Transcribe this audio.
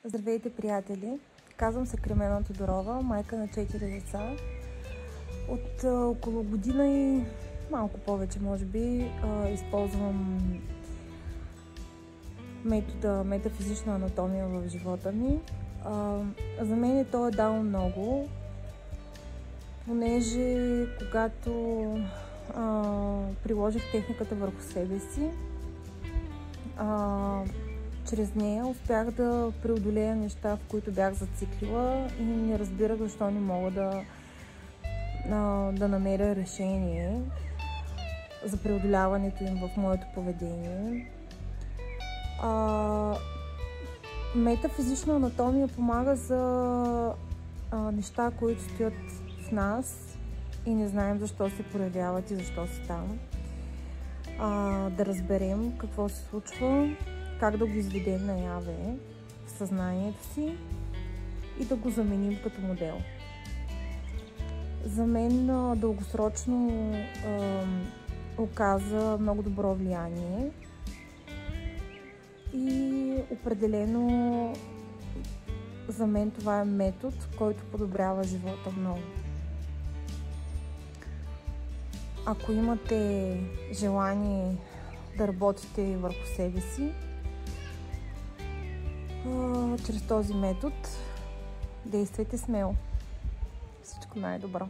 Здравейте, приятели! Казвам се Кремена Тодорова, майка на 4 деца. От около година и малко повече, може би, използвам метода метафизична анатомия в живота ми. За мен той е дал много, понеже когато приложих техниката върху себе си, чрез нея успях да преодолея неща, в които бях зациклила и не разбирах защо не мога да намеря решение за преодоляването им в моето поведение. Метафизична анатомия помага за неща, които стоят в нас и не знаем защо се проявяват и защо са там. Да разберем какво се случва, как да го изведем наяве в съзнанието си и да го заменим като модел. За мен дългосрочно оказа много добро влияние и определено за мен това е метод, който подобрява живота много. Ако имате желание да работите върху себе си, чрез този метод действайте смело. Всичко най-добро!